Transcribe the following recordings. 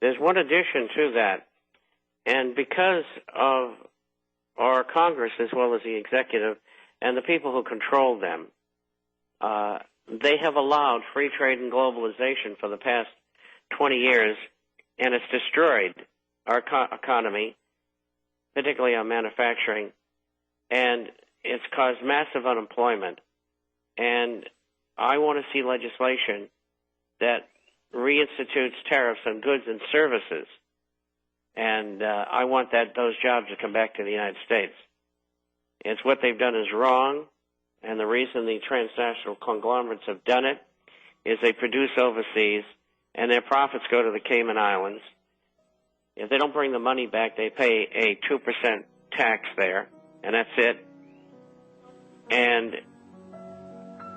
there's one addition to that. And because of our Congress as well as the executive and the people who control them, they have allowed free trade and globalization for the past 20 years, and it's destroyed our economy, particularly our manufacturing, and it's caused massive unemployment. And I want to see legislation that reinstitutes tariffs on goods and services, and I want those jobs to come back to the United States. It's what they've done is wrong, and the reason the transnational conglomerates have done it is they produce overseas, and their profits go to the Cayman Islands. If they don't bring the money back, they pay a 2% tax there, and that's it. And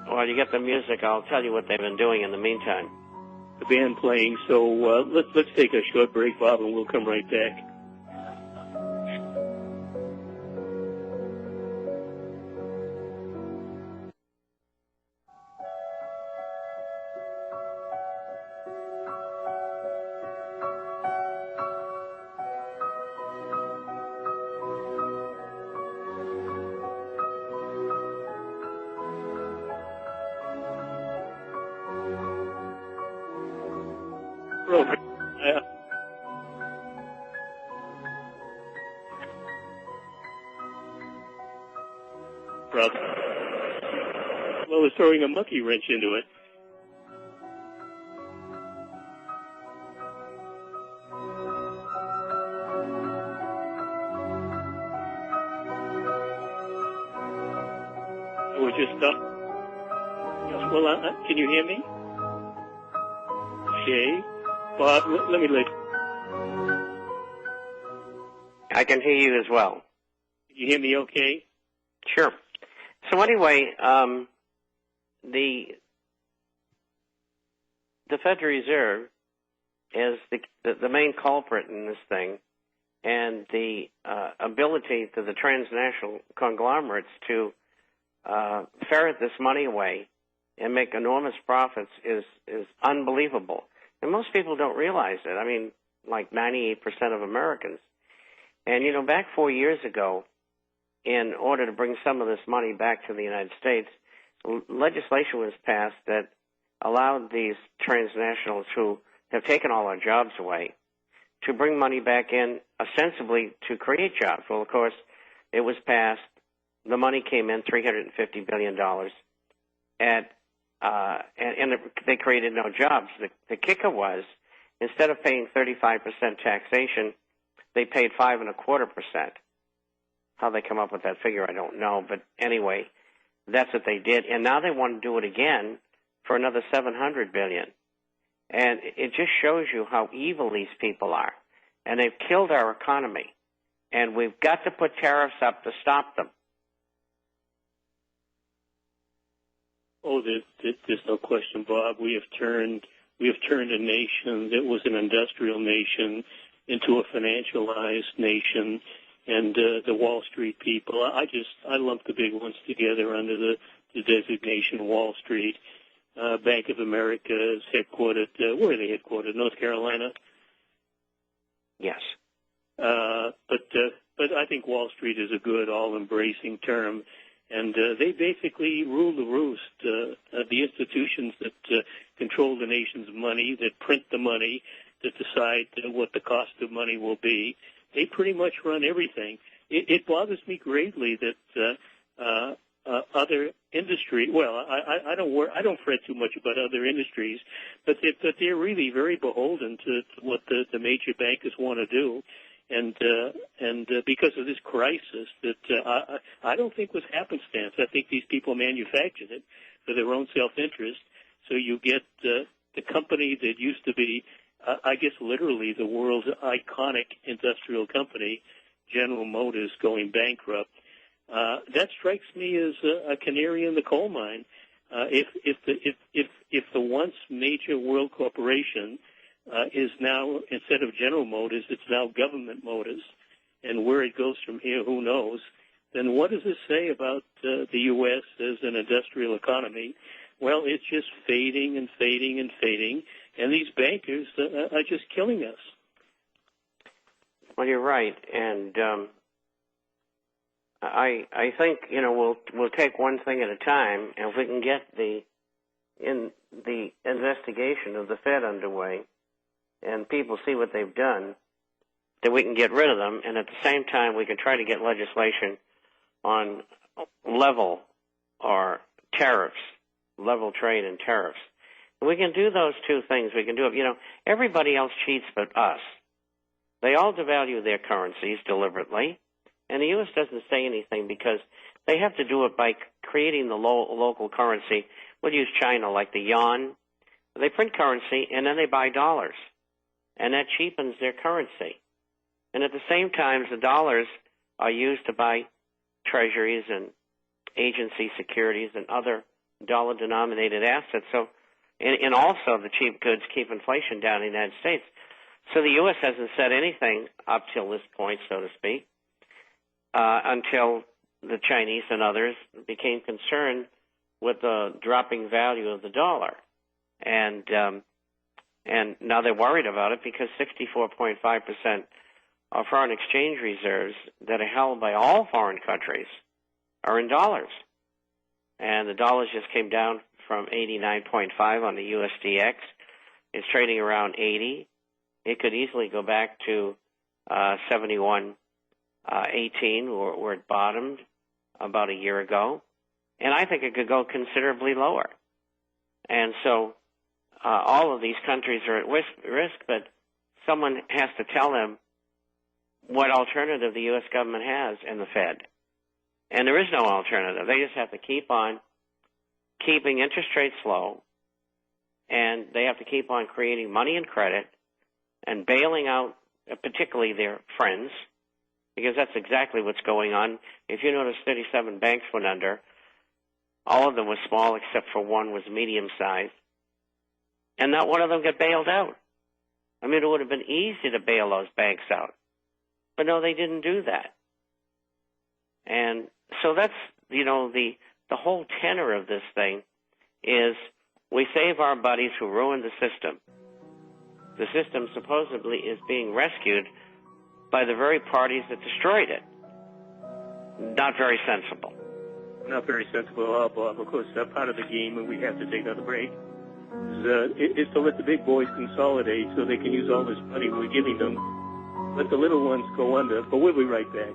while you get the music, I'll tell you what they've been doing in the meantime. The band playing, so let's take a short break, Bob, and we'll come right back. Well, it's throwing a monkey wrench into it. We're just up. Well, can you hear me? Okay. Bob, let me let I can hear you as well. you hear me okay? Sure. So anyway, the Federal Reserve is the main culprit in this thing, and the ability to the transnational conglomerates to ferret this money away and make enormous profits is unbelievable. And most people don't realize it. I mean, like 98% of Americans. And, you know, back 4 years ago, in order to bring some of this money back to the United States, legislation was passed that allowed these transnationals who have taken all our jobs away to bring money back in ostensibly to create jobs. Well, of course, it was passed. The money came in, $350 billion, and they created no jobs. The kicker was, instead of paying 35% taxation, they paid 5.25%. How they come up with that figure, I don't know. But anyway, that's what they did. And now they want to do it again for another $700 billion. And it just shows you how evil these people are. And they've killed our economy. And we've got to put tariffs up to stop them. Oh, there's no question, Bob. We have turned a nation that was an industrial nation into a financialized nation, and the Wall Street people. I lump the big ones together under the designation Wall Street. Bank of America is headquartered. Where are they headquartered? North Carolina. Yes. But I think Wall Street is a good, all-embracing term. And they basically rule the roost. The institutions that control the nation's money, that print the money, that decide what the cost of money will be, they pretty much run everything. It bothers me greatly that other industry. Well, I don't fret too much about other industries, but they're really very beholden to what the major bankers want to do. And because of this crisis that I don't think was happenstance. I think these people manufactured it for their own self-interest. So you get the company that used to be, I guess literally the world's iconic industrial company, General Motors, going bankrupt. That strikes me as a canary in the coal mine. If the once major world corporation is now, instead of General Motors, it's now Government Motors, and where it goes from here, who knows, then what does this say about the U.S. as an industrial economy? well, it's just fading and fading and fading, and these bankers are just killing us. Well, you're right, and I think we'll take one thing at a time, and if we can get the investigation of the Fed underway, and people see what they've done, then we can get rid of them, and at the same time we can try to get legislation on level or tariffs, level trade and tariffs. And we can do those two things. We can do it. Everybody else cheats but us. They all devalue their currencies deliberately, and the U.S. doesn't say anything because they have to do it by creating the local currency. We'll use China, like the yuan. They print currency, and then they buy dollars, and that cheapens their currency. And at the same time, the dollars are used to buy treasuries and agency securities and other dollar-denominated assets. So, and also the cheap goods keep inflation down in the United States. So the U.S. hasn't said anything up till this point, so to speak, until the Chinese and others became concerned with the dropping value of the dollar. And now they're worried about it because 64.5% of foreign exchange reserves that are held by all foreign countries are in dollars. And the dollars just came down from 89.5 on the USDX. It's trading around 80. It could easily go back to 71.18, where it bottomed about a year ago. And I think it could go considerably lower. And so all of these countries are at risk, but someone has to tell them what alternative the U.S. government has in the Fed. And there is no alternative. They just have to keep on keeping interest rates low, and they have to keep on creating money and credit and bailing out particularly their friends, because that's exactly what's going on. If you notice, 37 banks went under. All of them were small except for one was medium-sized. And not one of them got bailed out. I mean, it would have been easy to bail those banks out. But no, they didn't do that. And so that's, the whole tenor of this thing is we save our buddies who ruined the system. The system supposedly is being rescued by the very parties that destroyed it. Not very sensible. Not very sensible at all, Bob. Of course, part of the game, and we have to take another break, is to let the big boys consolidate so they can use all this money we're giving them. Let the little ones go under, but we'll be right back.